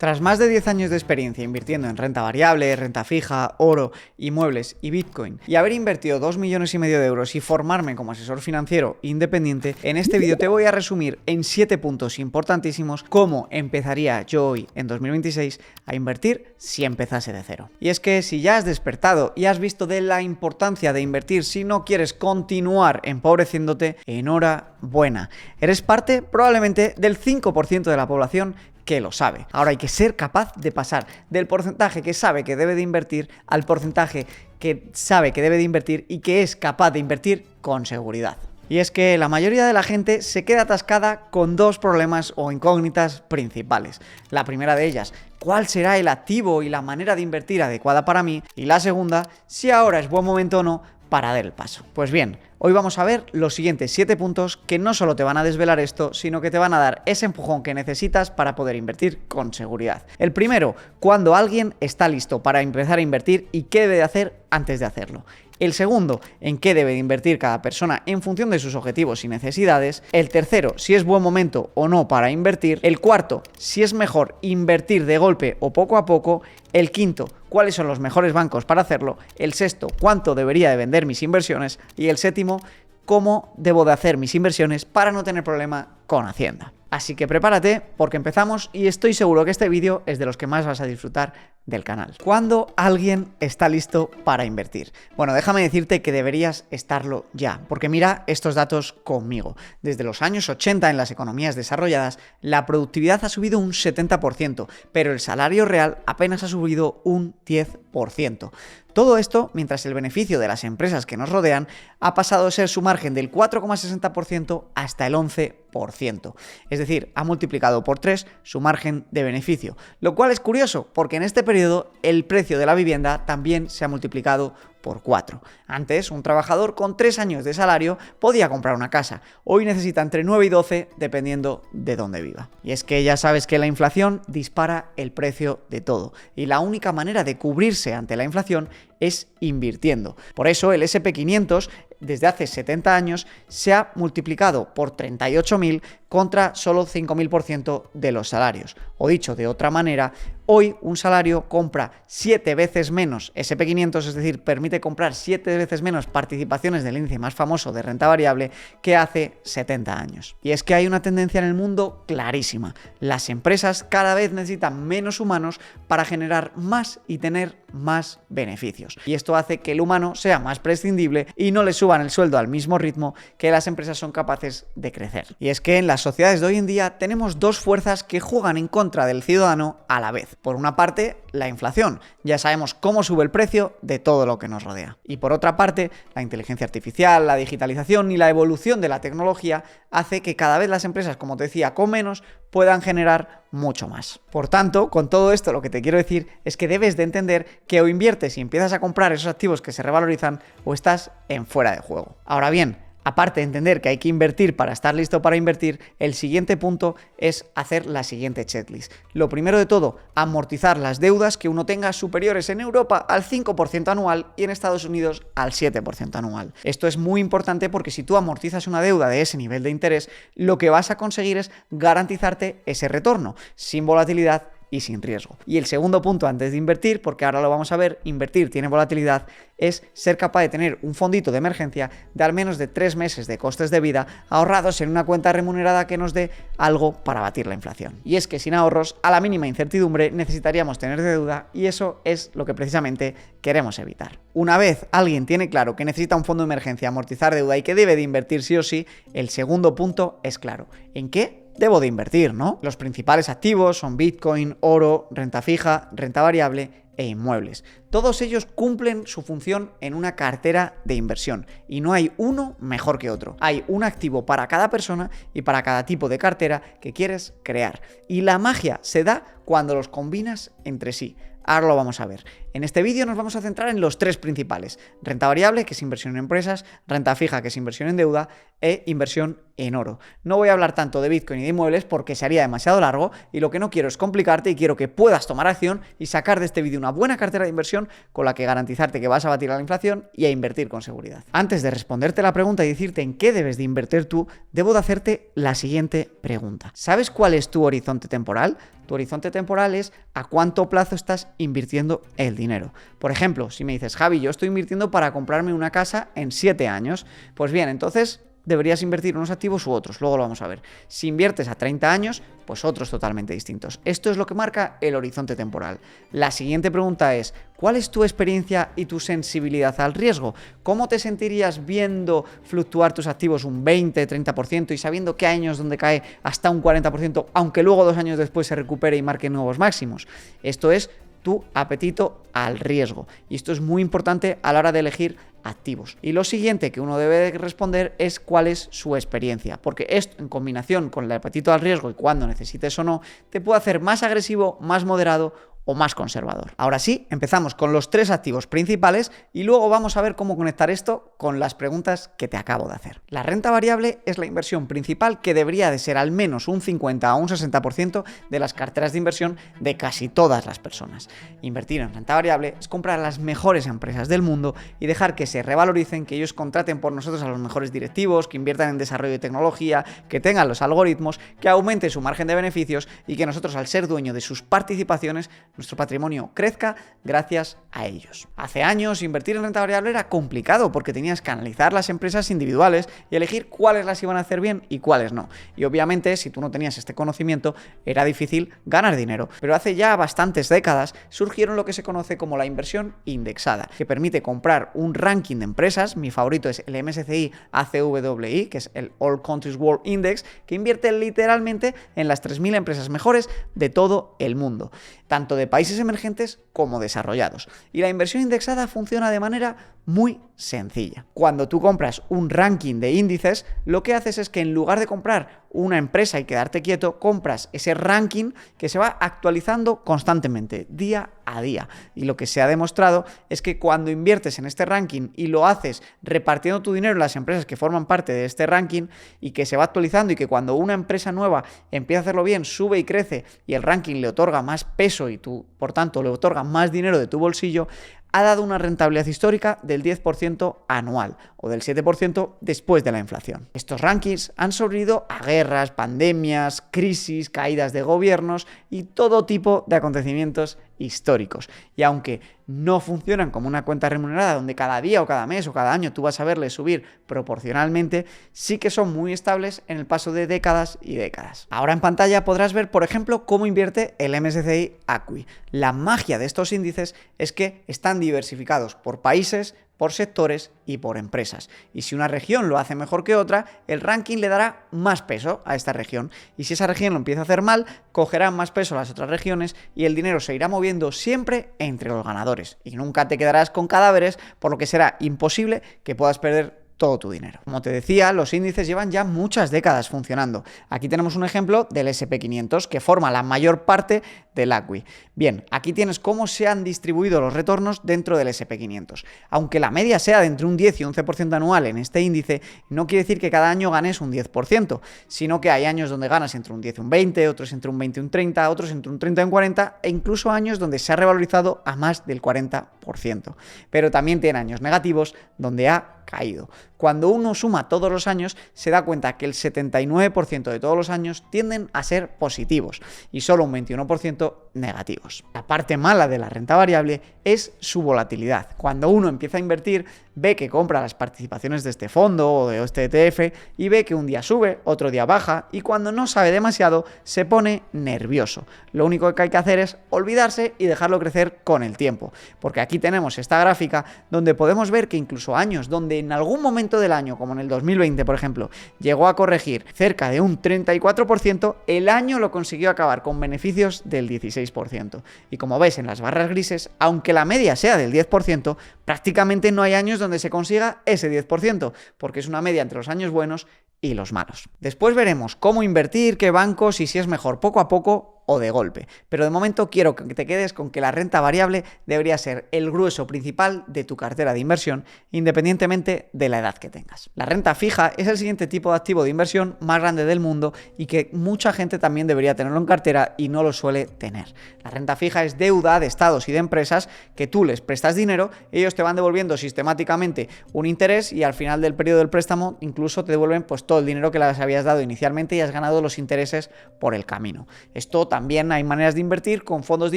Tras más de 10 años de experiencia invirtiendo en renta variable, renta fija, oro, inmuebles y Bitcoin, y haber invertido 2,5 millones de euros y formarme como asesor financiero independiente, en este vídeo te voy a resumir en 7 puntos importantísimos cómo empezaría yo hoy, en 2026, a invertir si empezase de cero. Y es que si ya has despertado y has visto de la importancia de invertir si no quieres continuar empobreciéndote, enhorabuena. Eres parte probablemente del 5% de la población que lo sabe. Ahora hay que ser capaz de pasar del porcentaje que sabe que debe de invertir al porcentaje que sabe que debe de invertir y que es capaz de invertir con seguridad. Y es que la mayoría de la gente se queda atascada con dos problemas o incógnitas principales. La primera de ellas, ¿cuál será el activo y la manera de invertir adecuada para mí? Y la segunda, si ahora es buen momento o no para dar el paso. Pues bien, hoy vamos a ver los siguientes 7 puntos que no solo te van a desvelar esto, sino que te van a dar ese empujón que necesitas para poder invertir con seguridad. El primero, cuando alguien está listo para empezar a invertir y qué debe de hacer antes de hacerlo. El segundo, en qué debe de invertir cada persona en función de sus objetivos y necesidades. El tercero, si es buen momento o no para invertir. El cuarto, si es mejor invertir de golpe o poco a poco. El quinto, cuáles son los mejores bancos para hacerlo. El sexto, cuánto debería de vender mis inversiones. Y el séptimo, cómo debo de hacer mis inversiones para no tener problema con Hacienda. Así que prepárate porque empezamos y estoy seguro que este vídeo es de los que más vas a disfrutar del canal. ¿Cuándo alguien está listo para invertir? Bueno, déjame decirte que deberías estarlo ya, porque mira estos datos conmigo. Desde los años 80 en las economías desarrolladas, la productividad ha subido un 70%, pero el salario real apenas ha subido un 10%. Todo esto mientras el beneficio de las empresas que nos rodean ha pasado de ser su margen del 4,60% hasta el 11%. Es decir, ha multiplicado por 3 su margen de beneficio. Lo cual es curioso, porque en este periodo el precio de la vivienda también se ha multiplicado por 4. Antes, un trabajador con 3 años de salario podía comprar una casa. Hoy necesita entre 9 y 12 dependiendo de dónde viva. Y es que ya sabes que la inflación dispara el precio de todo. Y la única manera de cubrirse ante la inflación es invirtiendo. Por eso el S&P 500 desde hace 70 años se ha multiplicado por 38.000 contra solo 5.000% de los salarios. O dicho de otra manera, hoy un salario compra 7 veces menos S&P 500, es decir, permite comprar 7 veces menos participaciones del índice más famoso de renta variable que hace 70 años. Y es que hay una tendencia en el mundo clarísima. Las empresas cada vez necesitan menos humanos para generar más y tener más beneficios. Y esto hace que el humano sea más prescindible y no le suban el sueldo al mismo ritmo que las empresas son capaces de crecer. Y es que en las sociedades de hoy en día tenemos dos fuerzas que juegan en contra del ciudadano a la vez. Por una parte, la inflación. Ya sabemos cómo sube el precio de todo lo que nos rodea. Y por otra parte, la inteligencia artificial, la digitalización y la evolución de la tecnología hace que cada vez las empresas, como te decía, con menos puedan generar mucho más. Por tanto, con todo esto lo que te quiero decir es que debes de entender que o inviertes y empiezas a comprar esos activos que se revalorizan o estás en fuera de juego. Ahora bien, aparte de entender que hay que invertir para estar listo para invertir, el siguiente punto es hacer la siguiente checklist. Lo primero de todo, amortizar las deudas que uno tenga superiores en Europa al 5% anual y en Estados Unidos al 7% anual. Esto es muy importante porque si tú amortizas una deuda de ese nivel de interés, lo que vas a conseguir es garantizarte ese retorno, sin volatilidad y sin riesgo. Y el segundo punto antes de invertir, porque ahora lo vamos a ver, invertir tiene volatilidad, es ser capaz de tener un fondito de emergencia de al menos de 3 meses de costes de vida ahorrados en una cuenta remunerada que nos dé algo para batir la inflación. Y es que sin ahorros, a la mínima incertidumbre, necesitaríamos tener deuda y eso es lo que precisamente queremos evitar. Una vez alguien tiene claro que necesita un fondo de emergencia, amortizar deuda y que debe de invertir sí o sí, el segundo punto es claro. ¿En qué debo de invertir, no? Los principales activos son Bitcoin, oro, renta fija, renta variable e inmuebles. Todos ellos cumplen su función en una cartera de inversión y no hay uno mejor que otro. Hay un activo para cada persona y para cada tipo de cartera que quieres crear. Y la magia se da cuando los combinas entre sí. Ahora lo vamos a ver. En este vídeo nos vamos a centrar en los tres principales: renta variable, que es inversión en empresas; renta fija, que es inversión en deuda; e inversión en oro. No voy a hablar tanto de Bitcoin y de inmuebles porque se haría demasiado largo, y lo que no quiero es complicarte y quiero que puedas tomar acción y sacar de este vídeo una buena cartera de inversión con la que garantizarte que vas a batir a la inflación y a invertir con seguridad. Antes de responderte la pregunta y decirte en qué debes de invertir tú, debo de hacerte la siguiente pregunta. ¿Sabes cuál es tu horizonte temporal? Tu horizonte temporal es a cuánto plazo estás invirtiendo el dinero. Por ejemplo, si me dices, Javi, yo estoy invirtiendo para comprarme una casa en 7 años, pues bien, entonces deberías invertir unos activos u otros, luego lo vamos a ver. Si inviertes a 30 años, pues otros totalmente distintos. Esto es lo que marca el horizonte temporal. La siguiente pregunta es, ¿cuál es tu experiencia y tu sensibilidad al riesgo? ¿Cómo te sentirías viendo fluctuar tus activos un 20-30% y sabiendo que hay años donde cae hasta un 40%, aunque luego 2 años después se recupere y marque nuevos máximos? Esto es tu apetito al riesgo, y esto es muy importante a la hora de elegir activos. Y lo siguiente que uno debe de responder es cuál es su experiencia, porque esto, en combinación con el apetito al riesgo y cuando necesites o no, te puede hacer más agresivo, más moderado o más conservador. Ahora sí, empezamos con los tres activos principales y luego vamos a ver cómo conectar esto con las preguntas que te acabo de hacer. La renta variable es la inversión principal que debería de ser al menos un 50 a un 60% de las carteras de inversión de casi todas las personas. Invertir en renta variable es comprar a las mejores empresas del mundo y dejar que se revaloricen, que ellos contraten por nosotros a los mejores directivos, que inviertan en desarrollo de tecnología, que tengan los algoritmos, que aumente su margen de beneficios y que nosotros, al ser dueño de sus participaciones, nuestro patrimonio crezca gracias a ellos. Hace años invertir en renta variable era complicado porque tenías que analizar las empresas individuales y elegir cuáles las iban a hacer bien y cuáles no. Y obviamente, si tú no tenías este conocimiento, era difícil ganar dinero. Pero hace ya bastantes décadas surgieron lo que se conoce como la inversión indexada, que permite comprar un ranking de empresas. Mi favorito es el MSCI ACWI, que es el All Countries World Index, que invierte literalmente en las 3.000 empresas mejores de todo el mundo, tanto de países emergentes como desarrollados. Y la inversión indexada funciona de manera muy sencilla. Cuando tú compras un ranking de índices, lo que haces es que en lugar de comprar una empresa y quedarte quieto, compras ese ranking que se va actualizando constantemente, día a día. Y lo que se ha demostrado es que cuando inviertes en este ranking y lo haces repartiendo tu dinero en las empresas que forman parte de este ranking y que se va actualizando, y que cuando una empresa nueva empieza a hacerlo bien, sube y crece y el ranking le otorga más peso y tú, por tanto, le otorga más dinero de tu bolsillo, ha dado una rentabilidad histórica del 10% anual o del 7% después de la inflación. Estos rankings han sobrevivido a guerras, pandemias, crisis, caídas de gobiernos y todo tipo de acontecimientos históricos. Y aunque no funcionan como una cuenta remunerada donde cada día o cada mes o cada año tú vas a verles subir proporcionalmente, sí que son muy estables en el paso de décadas y décadas. Ahora en pantalla podrás ver, por ejemplo, cómo invierte el MSCI ACWI. La magia de estos índices es que están diversificados por países, por sectores y por empresas. Y si una región lo hace mejor que otra, el ranking le dará más peso a esta región. Y si esa región lo empieza a hacer mal, cogerán más peso las otras regiones y el dinero se irá moviendo siempre entre los ganadores. Y nunca te quedarás con cadáveres, por lo que será imposible que puedas perder todo tu dinero. Como te decía, los índices llevan ya muchas décadas funcionando. Aquí tenemos un ejemplo del SP500 que forma la mayor parte del ACWI. Bien, aquí tienes cómo se han distribuido los retornos dentro del SP500. Aunque la media sea de entre un 10 y un 11% anual en este índice, no quiere decir que cada año ganes un 10%, sino que hay años donde ganas entre un 10 y un 20, otros entre un 20 y un 30, otros entre un 30 y un 40, e incluso años donde se ha revalorizado a más del 40%. Pero también tiene años negativos donde ha caído. Cuando uno suma todos los años, se da cuenta que el 79% de todos los años tienden a ser positivos y solo un 21% negativos. La parte mala de la renta variable es su volatilidad. Cuando uno empieza a invertir, ve que compra las participaciones de este fondo o de este ETF y ve que un día sube, otro día baja, y cuando no sabe demasiado se pone nervioso. Lo único que hay que hacer es olvidarse y dejarlo crecer con el tiempo, porque aquí tenemos esta gráfica donde podemos ver que incluso años donde en algún momento del año, como en el 2020 por ejemplo, llegó a corregir cerca de un 34%, el año lo consiguió acabar con beneficios del 16%. Y como ves en las barras grises, aunque la media sea del 10%, prácticamente no hay años donde se consiga ese 10%, porque es una media entre los años buenos y los malos. Después veremos cómo invertir, qué bancos y si es mejor poco a poco o de golpe. Pero de momento quiero que te quedes con que la renta variable debería ser el grueso principal de tu cartera de inversión, independientemente de la edad que tengas. La renta fija es el siguiente tipo de activo de inversión más grande del mundo y que mucha gente también debería tenerlo en cartera y no lo suele tener. La renta fija es deuda de estados y de empresas que tú les prestas dinero, ellos te van devolviendo sistemáticamente un interés y al final del periodo del préstamo incluso te devuelven pues todo el dinero que les habías dado inicialmente y has ganado los intereses por el camino. Esto también hay maneras de invertir con fondos de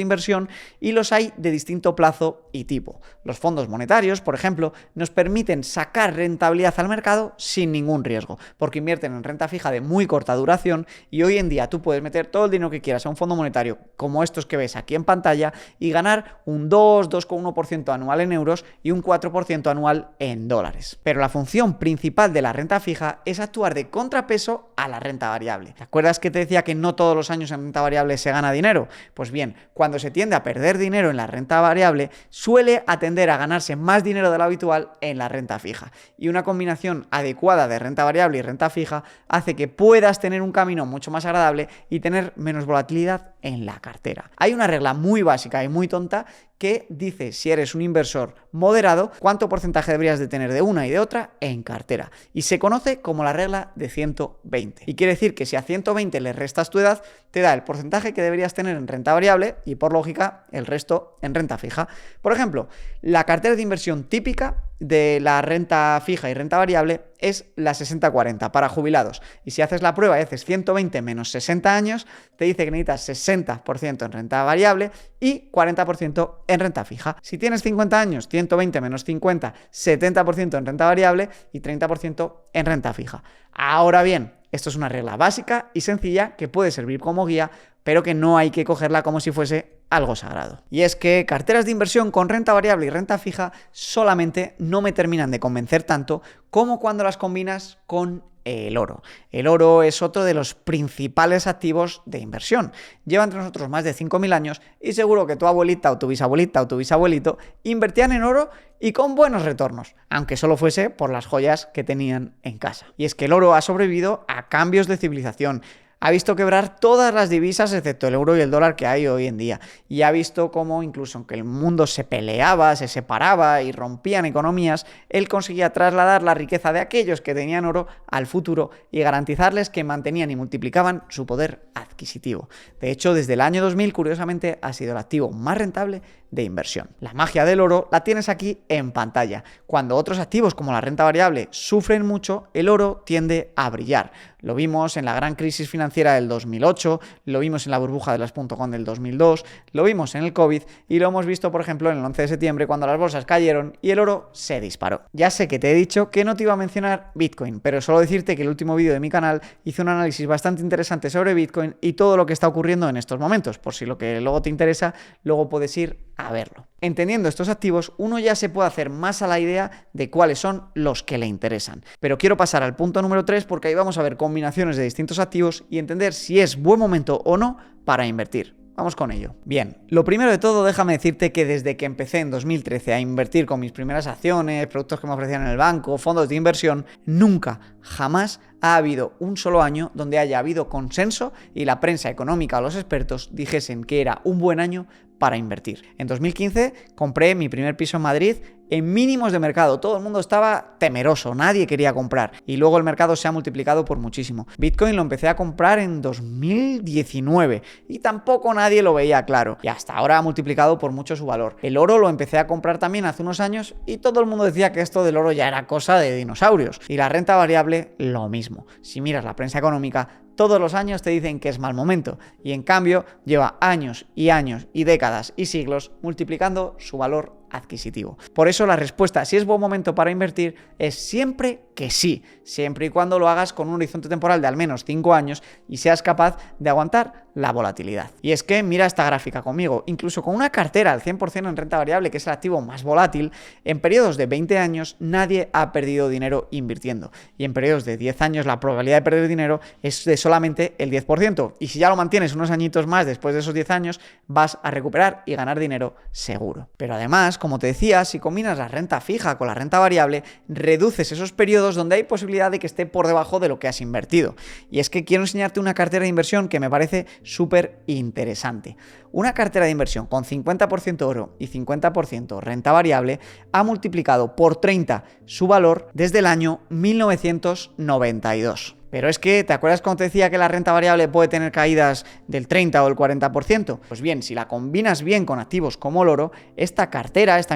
inversión y los hay de distinto plazo y tipo. Los fondos monetarios, por ejemplo, nos permiten sacar rentabilidad al mercado sin ningún riesgo, porque invierten en renta fija de muy corta duración y hoy en día tú puedes meter todo el dinero que quieras a un fondo monetario como estos que ves aquí en pantalla y ganar un 2,1% anual en euros y un 4% anual en dólares. Pero la función principal de la renta fija es actuar de contrapeso a la renta variable. ¿Te acuerdas que te decía que no todos los años en renta variable se gana dinero? Pues bien, cuando se tiende a perder dinero en la renta variable, suele atender a ganarse más dinero de lo habitual en la renta fija. Y una combinación adecuada de renta variable y renta fija hace que puedas tener un camino mucho más agradable y tener menos volatilidad en la cartera. Hay una regla muy básica y muy tonta que dice, si eres un inversor moderado, cuánto porcentaje deberías de tener de una y de otra en cartera. Y se conoce como la regla de 120. Y quiere decir que si a 120 le restas tu edad, te da el porcentaje que deberías tener en renta variable y, por lógica, el resto en renta fija. Por ejemplo, la cartera de inversión típica de la renta fija y renta variable es la 60-40 para jubilados. Y si haces la prueba y haces 120 menos 60 años, te dice que necesitas 60% en renta variable y 40% en renta fija. Si tienes 50 años, 120 menos 50, 70% en renta variable y 30% en renta fija. Ahora bien, esto es una regla básica y sencilla que puede servir como guía, pero que no hay que cogerla como si fuese algo sagrado. Y es que carteras de inversión con renta variable y renta fija solamente no me terminan de convencer tanto como cuando las combinas con el oro. El oro es otro de los principales activos de inversión. Lleva entre nosotros más de 5.000 años y seguro que tu abuelita o tu bisabuelito invertían en oro y con buenos retornos, aunque solo fuese por las joyas que tenían en casa. Y es que el oro ha sobrevivido a cambios de civilización. Ha visto quebrar todas las divisas excepto el euro y el dólar que hay hoy en día. Y ha visto cómo incluso aunque el mundo se peleaba, se separaba y rompían economías, él conseguía trasladar la riqueza de aquellos que tenían oro al futuro y garantizarles que mantenían y multiplicaban su poder adquisitivo. De hecho, desde el año 2000, curiosamente, ha sido el activo más rentable de inversión. La magia del oro la tienes aquí en pantalla. Cuando otros activos como la renta variable sufren mucho, el oro tiende a brillar. Lo vimos en la gran crisis financiera del 2008, lo vimos en la burbuja de las .com del 2002, lo vimos en el COVID y lo hemos visto, por ejemplo, en el 11 de septiembre cuando las bolsas cayeron y el oro se disparó. Ya sé que te he dicho que no te iba a mencionar Bitcoin, pero solo decirte que el último vídeo de mi canal hice un análisis bastante interesante sobre Bitcoin y todo lo que está ocurriendo en estos momentos. Por si lo que luego te interesa, luego puedes ir a verlo. Entendiendo estos activos, uno ya se puede hacer más a la idea de cuáles son los que le interesan. Pero quiero pasar al punto número 3 porque ahí vamos a ver combinaciones de distintos activos y entender si es buen momento o no para invertir. Vamos con ello. Bien, lo primero de todo, déjame decirte que desde que empecé en 2013 a invertir con mis primeras acciones, productos que me ofrecían en el banco, fondos de inversión, nunca, jamás ha habido un solo año donde haya habido consenso y la prensa económica o los expertos dijesen que era un buen año para invertir. En 2015 compré mi primer piso en Madrid en mínimos de mercado. Todo el mundo estaba temeroso, nadie quería comprar. Y luego el mercado se ha multiplicado por muchísimo. Bitcoin lo empecé a comprar en 2019 y tampoco nadie lo veía claro. Y hasta ahora ha multiplicado por mucho su valor. El oro lo empecé a comprar también hace unos años y todo el mundo decía que esto del oro ya era cosa de dinosaurios. Y la renta variable, lo mismo. Si miras la prensa económica, todos los años te dicen que es mal momento y en cambio lleva años y décadas y siglos multiplicando su valor adquisitivo. Por eso la respuesta, si es buen momento para invertir, es siempre que sí, siempre y cuando lo hagas con un horizonte temporal de al menos 5 años y seas capaz de aguantar la volatilidad. Y es que mira esta gráfica conmigo, incluso con una cartera al 100% en renta variable, que es el activo más volátil, en periodos de 20 años nadie ha perdido dinero invirtiendo. Y en periodos de 10 años la probabilidad de perder dinero es de solamente el 10%. Y si ya lo mantienes unos añitos más después de esos 10 años, vas a recuperar y ganar dinero seguro. Pero además, como te decía, si combinas la renta fija con la renta variable, reduces esos periodos donde hay posibilidad de que esté por debajo de lo que has invertido. Y es que quiero enseñarte una cartera de inversión que me parece súper interesante. Una cartera de inversión con 50% oro y 50% renta variable ha multiplicado por 30 su valor desde el año 1992. Pero es que, ¿te acuerdas cuando te decía que la renta variable puede tener caídas del 30 o el 40%? Pues bien, si la combinas bien con activos como el oro, esta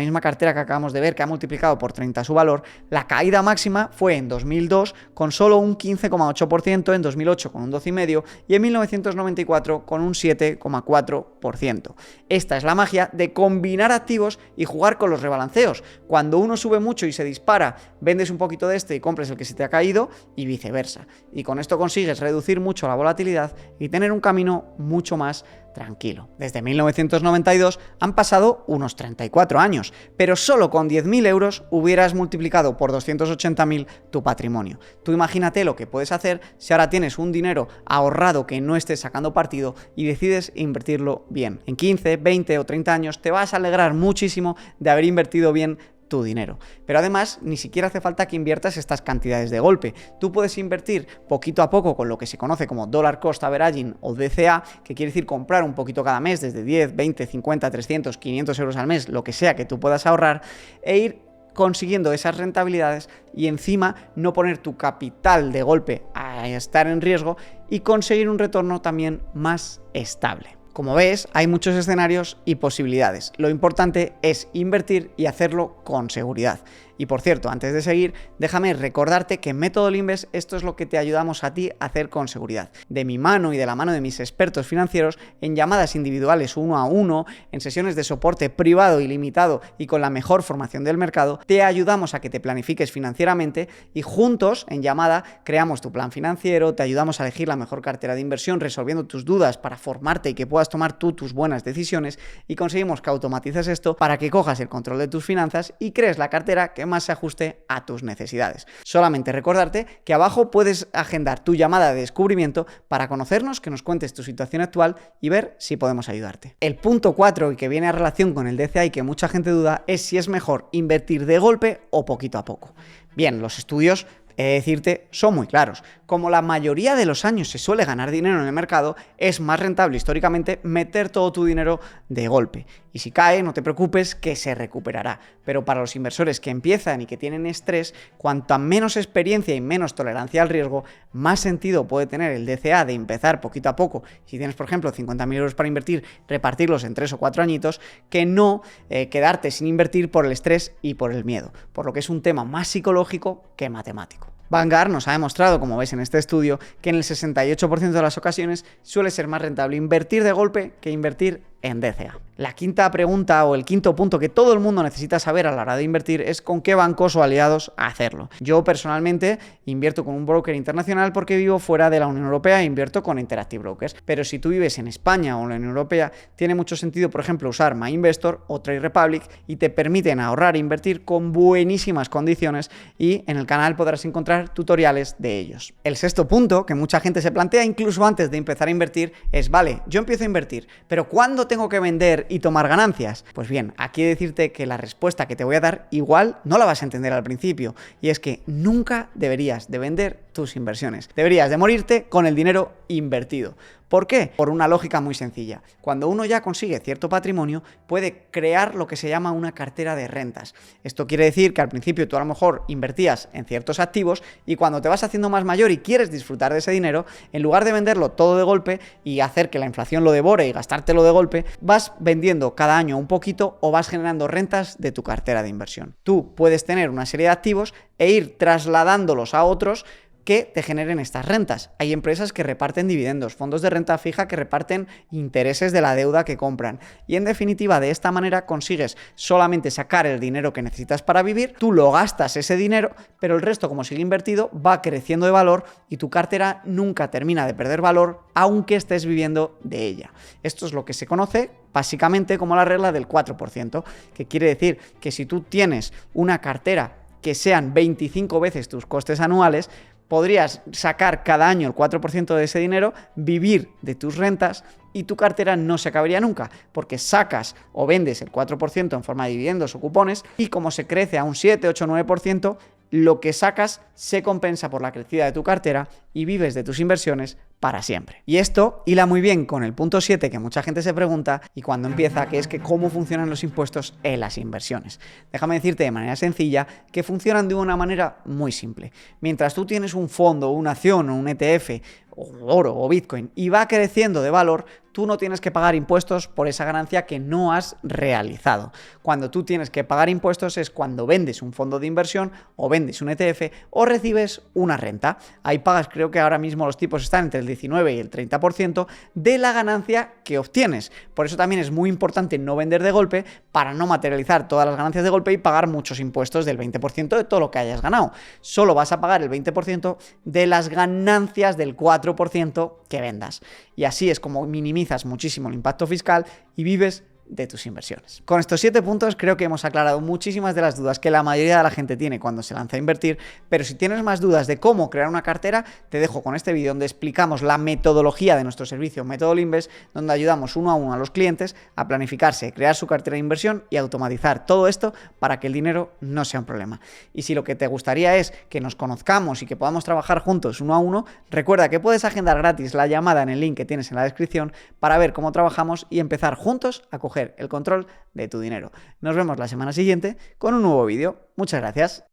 misma cartera que acabamos de ver que ha multiplicado por 30 su valor, la caída máxima fue en 2002 con solo un 15,8%, en 2008 con un 12,5% y en 1994 con un 7,4%. Esta es la magia de combinar activos y jugar con los rebalanceos. Cuando uno sube mucho y se dispara, vendes un poquito de este y compras el que se te ha caído y viceversa. Y con esto consigues reducir mucho la volatilidad y tener un camino mucho más tranquilo. Desde 1992 han pasado unos 34 años, pero solo con 10.000 euros hubieras multiplicado por 280.000 tu patrimonio. Tú imagínate lo que puedes hacer si ahora tienes un dinero ahorrado que no estés sacando partido y decides invertirlo bien. En 15, 20 o 30 años te vas a alegrar muchísimo de haber invertido bien tu dinero. Pero además, ni siquiera hace falta que inviertas estas cantidades de golpe. Tú puedes invertir poquito a poco con lo que se conoce como Dollar Cost Averaging o DCA, que quiere decir comprar un poquito cada mes, desde 10, 20, 50, 300, 500 euros al mes, lo que sea que tú puedas ahorrar, e ir consiguiendo esas rentabilidades y encima no poner tu capital de golpe a estar en riesgo y conseguir un retorno también más estable. Como ves, hay muchos escenarios y posibilidades. Lo importante es invertir y hacerlo con seguridad. Y por cierto, antes de seguir, déjame recordarte que en Método Limbes esto es lo que te ayudamos a ti a hacer con seguridad. De mi mano y de la mano de mis expertos financieros, en llamadas individuales 1 a 1, en sesiones de soporte privado y limitado y con la mejor formación del mercado, te ayudamos a que te planifiques financieramente y juntos, en llamada, creamos tu plan financiero, te ayudamos a elegir la mejor cartera de inversión, resolviendo tus dudas para formarte y que puedas tomar tú tus buenas decisiones, y conseguimos que automatices esto para que cojas el control de tus finanzas y crees la cartera que más se ajuste a tus necesidades. Solamente recordarte que abajo puedes agendar tu llamada de descubrimiento para conocernos, que nos cuentes tu situación actual y ver si podemos ayudarte. El punto 4, y que viene a relación con el DCA y que mucha gente duda, es si es mejor invertir de golpe o poquito a poco. Bien, los estudios, he de decirte, son muy claros. Como la mayoría de los años se suele ganar dinero en el mercado, es más rentable históricamente meter todo tu dinero de golpe. Y si cae, no te preocupes, que se recuperará. Pero para los inversores que empiezan y que tienen estrés, cuanta menos experiencia y menos tolerancia al riesgo, más sentido puede tener el DCA de empezar poquito a poco. Si tienes, por ejemplo, 50.000 euros para invertir, repartirlos en 3 o 4 añitos, que no quedarte sin invertir por el estrés y por el miedo. Por lo que es un tema más psicológico que matemático. Vanguard nos ha demostrado, como veis en este estudio, que en el 68% de las ocasiones suele ser más rentable invertir de golpe que invertir en DCA. La quinta pregunta o el quinto punto que todo el mundo necesita saber a la hora de invertir es con qué bancos o aliados hacerlo. Yo personalmente invierto con un broker internacional porque vivo fuera de la Unión Europea e invierto con Interactive Brokers. Pero si tú vives en España o en la Unión Europea, tiene mucho sentido, por ejemplo, usar MyInvestor o Trade Republic y te permiten ahorrar e invertir con buenísimas condiciones, y en el canal podrás encontrar tutoriales de ellos. El sexto punto que mucha gente se plantea incluso antes de empezar a invertir es, vale, yo empiezo a invertir, pero ¿cuándo tengo que vender y tomar ganancias? Pues bien, aquí he de decirte que la respuesta que te voy a dar igual no la vas a entender al principio, y es que nunca deberías de vender tus inversiones. Deberías de morirte con el dinero invertido. ¿Por qué? Por una lógica muy sencilla. Cuando uno ya consigue cierto patrimonio, puede crear lo que se llama una cartera de rentas. Esto quiere decir que al principio tú a lo mejor invertías en ciertos activos y cuando te vas haciendo más mayor y quieres disfrutar de ese dinero, en lugar de venderlo todo de golpe y hacer que la inflación lo devore y gastártelo de golpe, vas vendiendo cada año un poquito o vas generando rentas de tu cartera de inversión. Tú puedes tener una serie de activos e ir trasladándolos a otros que te generen estas rentas. Hay empresas que reparten dividendos, fondos de renta fija que reparten intereses de la deuda que compran, y en definitiva de esta manera consigues solamente sacar el dinero que necesitas para vivir, tú lo gastas ese dinero, pero el resto, como sigue invertido, va creciendo de valor y tu cartera nunca termina de perder valor aunque estés viviendo de ella. Esto es lo que se conoce básicamente como la regla del 4%, que quiere decir que si tú tienes una cartera que sean 25 veces tus costes anuales, podrías sacar cada año el 4% de ese dinero, vivir de tus rentas y tu cartera no se acabaría nunca, porque sacas o vendes el 4% en forma de dividendos o cupones y como se crece a un 7, 8, 9%, lo que sacas se compensa por la crecida de tu cartera y vives de tus inversiones para siempre. Y esto hila muy bien con el punto 7 que mucha gente se pregunta y cuando empieza, que es que cómo funcionan los impuestos en las inversiones. Déjame decirte de manera sencilla que funcionan de una manera muy simple. Mientras tú tienes un fondo, una acción o un ETF, o oro o Bitcoin y va creciendo de valor, tú no tienes que pagar impuestos por esa ganancia que no has realizado. Cuando tú tienes que pagar impuestos es cuando vendes un fondo de inversión o vendes un ETF o recibes una renta. Ahí pagas, creo que ahora mismo los tipos están entre el 19 y el 30% de la ganancia que obtienes. Por eso también es muy importante no vender de golpe para no materializar todas las ganancias de golpe y pagar muchos impuestos del 20% de todo lo que hayas ganado. Solo vas a pagar el 20% de las ganancias del 4% que vendas. Y así es como minimizas muchísimo el impacto fiscal y vives de tus inversiones. Con estos 7 puntos creo que hemos aclarado muchísimas de las dudas que la mayoría de la gente tiene cuando se lanza a invertir, pero si tienes más dudas de cómo crear una cartera, te dejo con este vídeo donde explicamos la metodología de nuestro servicio Método Liinvest, donde ayudamos uno a uno a los clientes a planificarse, crear su cartera de inversión y automatizar todo esto para que el dinero no sea un problema. Y si lo que te gustaría es que nos conozcamos y que podamos trabajar juntos uno a uno, recuerda que puedes agendar gratis la llamada en el link que tienes en la descripción para ver cómo trabajamos y empezar juntos a coger el control de tu dinero. Nos vemos la semana siguiente con un nuevo vídeo. Muchas gracias.